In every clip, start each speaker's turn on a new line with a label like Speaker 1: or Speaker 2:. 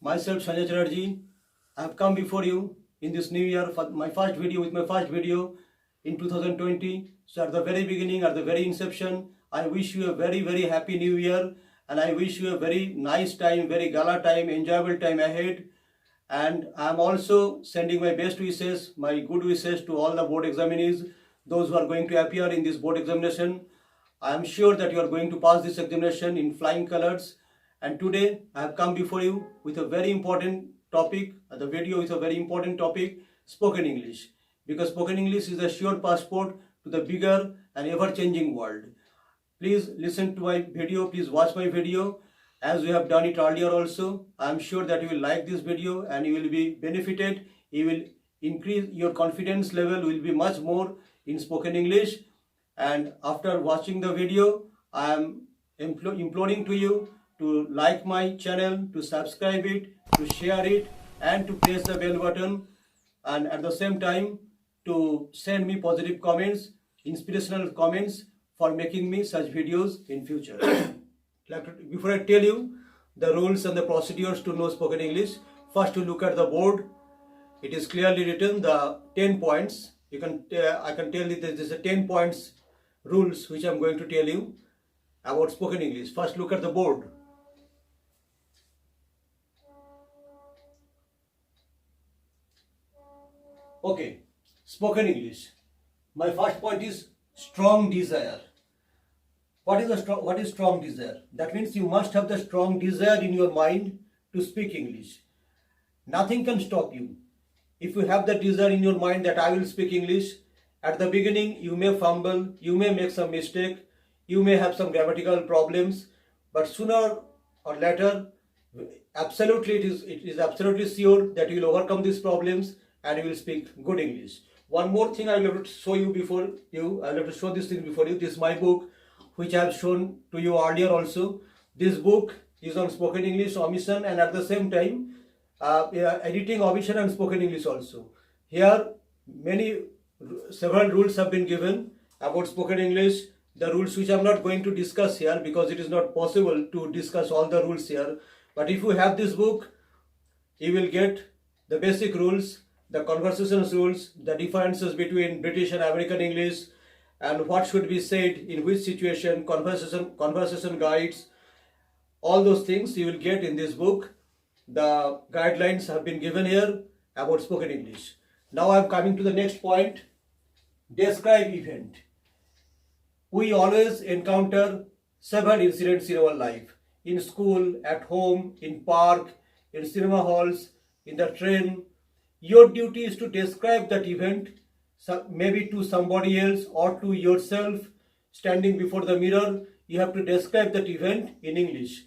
Speaker 1: myself Sanjay Chatterjee. I have come before you in this new year for my first video in 2020. So at the very beginning, at the very inception, I wish you a very happy new year, and I wish you a very nice time, very gala time, enjoyable time ahead. And I am also sending my best wishes, my good wishes to all the board examinees, those who are going to appear in this board examination. I am sure that you are going to pass this examination in flying colors. And today I have come before you with a very important topic. The video is a very important topic, spoken English. Because spoken English is a sure passport to the bigger and ever-changing world. Please listen to my video, please watch my video as we have done it earlier also. I am sure that you will like this video and you will be benefited. You will increase your confidence level, will be much more in spoken English. And after watching the video, I am imploring to you to like my channel, to subscribe it, to share it, and to press the bell button, and at the same time to send me positive comments, inspirational comments for making me such videos in future. Before I tell you the rules and the procedures to know spoken English, first to look at the board. It is clearly written the 10 points. I can tell you that this is 10 points rules which I am going to tell you about spoken English. First look at the board. Okay, spoken English. My first point is strong desire. What is strong desire? That means you must have the strong desire in your mind to speak English. Nothing can stop you. If you have the desire in your mind that I will speak English, at the beginning you may fumble, you may make some mistake, you may have some grammatical problems, but sooner or later, absolutely it is absolutely sure that you will overcome these problems and you will speak good English. One more thing I will have to show you before you. I will have to show this thing before you. This is my book, which I have shown to you earlier also. This book is on spoken English omission and at the same time editing omission and spoken English also. Here several rules have been given about spoken English. The rules which I am not going to discuss here because it is not possible to discuss all the rules here. But if you have this book, you will get the basic rules, the conversation rules, the differences between British and American English, and what should be said in which situation, conversation guides, all those things you will get in this book. The guidelines have been given here about spoken English. Now I am coming to the next point. Describe event. We always encounter several incidents in our life. In school, at home, in park, in cinema halls, in the train. Your duty is to describe that event, maybe to somebody else or to yourself. Standing before the mirror, you have to describe that event in English.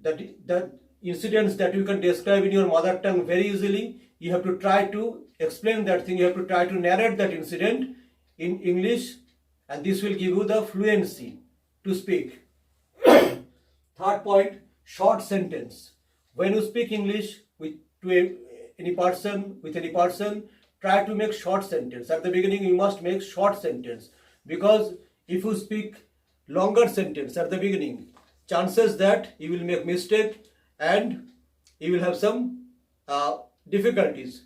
Speaker 1: That incidents that you can describe in your mother tongue very easily, you have to try to explain that thing, you have to try to narrate that incident in English, and this will give you the fluency to speak. Third point, short sentence. When you speak English with any person, try to make short sentence. At the beginning, you must make short sentence, because if you speak longer sentence at the beginning, chances that you will make mistake and you will have some difficulties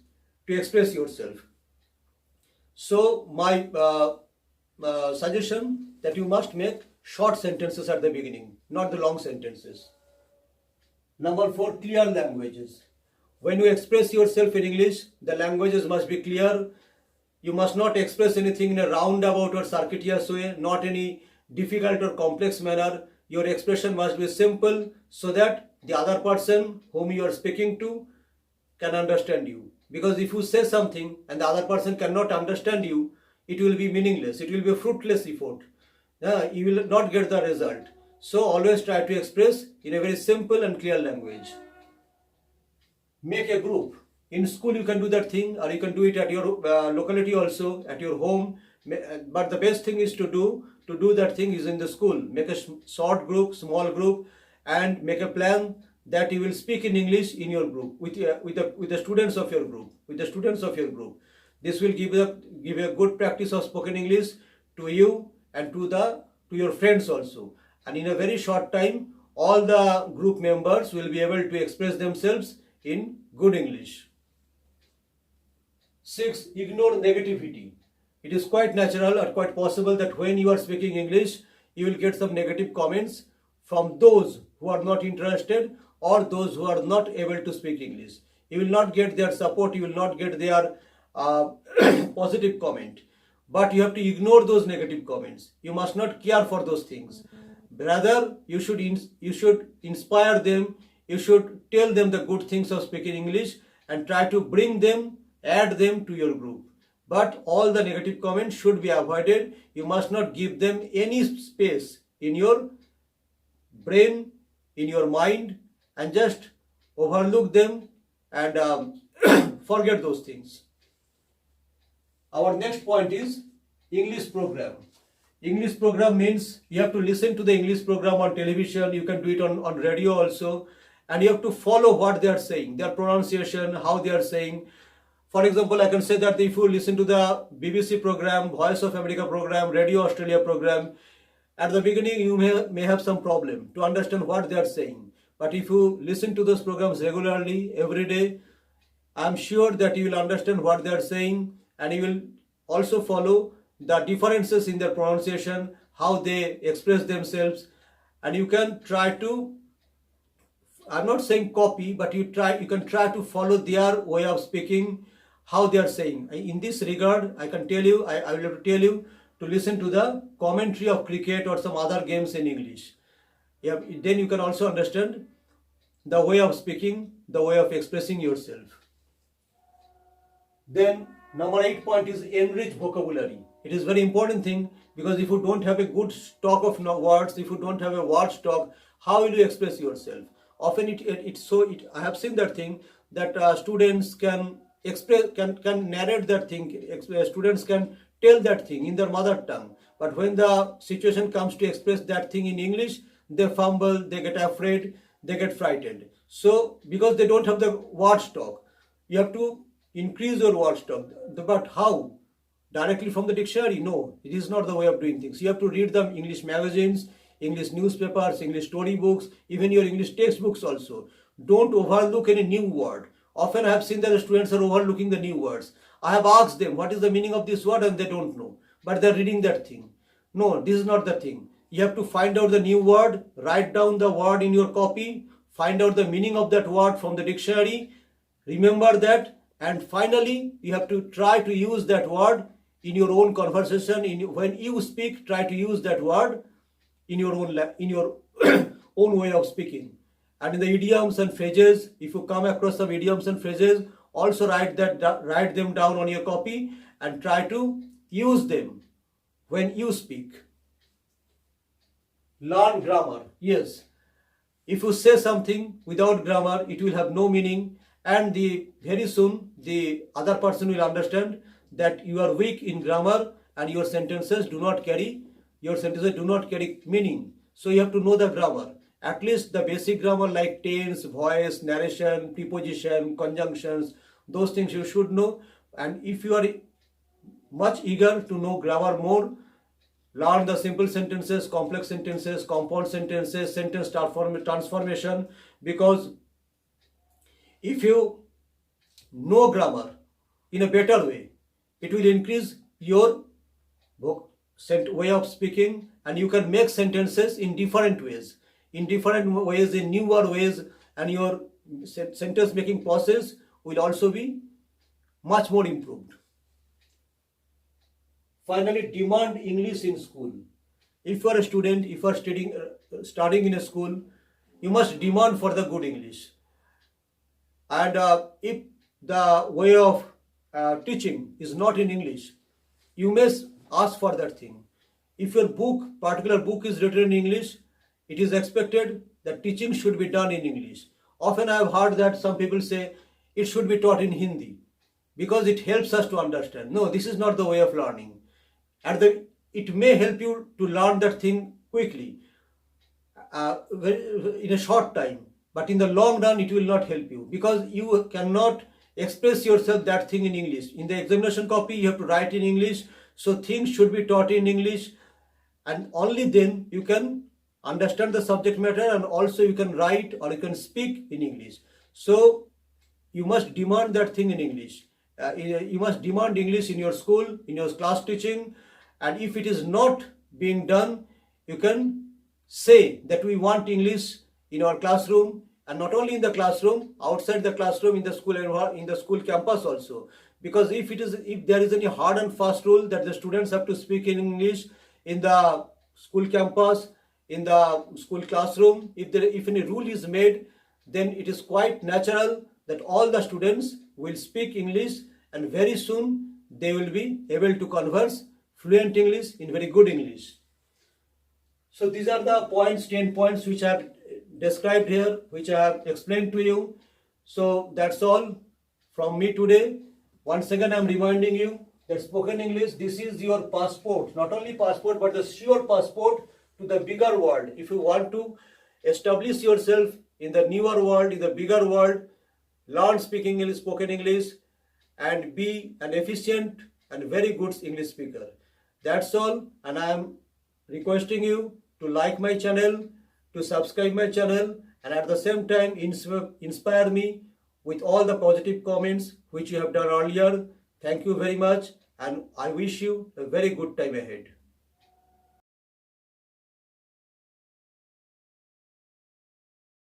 Speaker 1: to express yourself. So my suggestion that you must make short sentences at the beginning, not the long sentences. Number 4, clear languages. When you express yourself in English, the languages must be clear. You must not express anything in a roundabout or circuitous way, not any difficult or complex manner. Your expression must be simple so that the other person whom you are speaking to can understand you. Because if you say something and the other person cannot understand you, it will be meaningless. It will be a fruitless effort. You will not get the result. So always try to express in a very simple and clear language. Make a group. In school you can do that thing, or you can do it at your locality also, at your home. But the best thing is to do that thing is in the school. Make a short group, small group, and make a plan that you will speak in English in your group with the students of your group. This will give a good practice of spoken English to you and to your friends also. And in a very short time, all the group members will be able to express themselves in good English. 6. Ignore negativity. It is quite natural or quite possible that when you are speaking English, you will get some negative comments from those who are not interested or those who are not able to speak English. You will not get their support, you will not get their positive comment. But you have to ignore those negative comments. You must not care for those things. Rather, you should inspire them, you should tell them the good things of speaking English and try to bring them, add them to your group. But all the negative comments should be avoided. You must not give them any space in your brain, in your mind, and just overlook them and forget those things. Our next point is English program. English program means you have to listen to the English program on television, you can do it on radio also, and you have to follow what they are saying, their pronunciation, how they are saying. For example, I can say that if you listen to the BBC program, Voice of America program, Radio Australia program, at the beginning you may have some problem to understand what they are saying. But if you listen to those programs regularly, every day, I am sure that you will understand what they are saying, and you will also follow the differences in their pronunciation, how they express themselves, and you can try to, I'm not saying copy, but you can try to follow their way of speaking, how they are saying. In this regard, I can tell you, I will have to tell you to listen to the commentary of cricket or some other games in English. Yeah, then you can also understand the way of speaking, the way of expressing yourself. Then number 8 point is enrich vocabulary. It is very important thing, because if you don't have a good stock of words, if you don't have a word stock, how will you express yourself? Often I have seen that thing that students can express, can narrate that thing, students can tell that thing in their mother tongue, but when the situation comes to express that thing in English, they fumble, they get afraid, they get frightened. So because they don't have the word stock, you have to increase your word stock. But how? Directly from the dictionary? No, it is not the way of doing things. You have to read the English magazines, English newspapers, English storybooks, even your English textbooks also. Don't overlook any new word. Often I have seen that the students are overlooking the new words. I have asked them what is the meaning of this word and they don't know, but they are reading that thing. No, this is not the thing. You have to find out the new word, write down the word in your copy, find out the meaning of that word from the dictionary, remember that, and finally you have to try to use that word in your own conversation. When you speak, try to use that word in your own way of speaking. And in the idioms and phrases, if you come across some idioms and phrases, also write them down on your copy and try to use them when you speak. Learn grammar. Yes, if you say something without grammar, it will have no meaning, and very soon the other person will understand that you are weak in grammar and your sentences do not carry meaning. So you have to know the grammar, at least the basic grammar like tense, voice, narration, preposition, conjunctions, those things you should know. And if you are much eager to know grammar more, learn the simple sentences, complex sentences, compound sentences, sentence transformation, because if you know grammar in a better way, it will increase your way of speaking, and you can make sentences in different ways, in newer ways, and your sentence making process will also be much more improved. Finally, demand English in school. If you are a student, if you are studying in a school, you must demand for the good English. And if the way of teaching is not in English, you may ask for that thing. If your particular book is written in English, it is expected that teaching should be done in English. Often I have heard that some people say it should be taught in Hindi because it helps us to understand. No, this is not the way of learning. And it may help you to learn that thing quickly, in a short time, but in the long run it will not help you, because you cannot express yourself that thing in English. In the examination copy you have to write in English, so things should be taught in English, and only then you can understand the subject matter, and also you can write or you can speak in English. So you must demand that thing in English. You must demand English in your school, in your class teaching, and if it is not being done, you can say that we want English in our classroom, and not only in the classroom, outside the classroom, in the school and in the school campus also. Because if there is any hard and fast rule that the students have to speak in English in the school campus, in the school classroom, if any rule is made, then it is quite natural that all the students will speak English, and very soon they will be able to converse fluent English in very good English. So these are the points, 10 points which I have described here, which I have explained to you. So that's all from me today. Once again, I am reminding you that spoken English, this is your passport, not only passport, but the sure passport to the bigger world. If you want to establish yourself in the newer world, in the bigger world, learn speaking English, spoken English, and be an efficient and very good English speaker. That's all, and I am requesting you to like my channel, to subscribe my channel, and at the same time inspire me with all the positive comments which you have done earlier. Thank you very much, and I wish you a very good time ahead.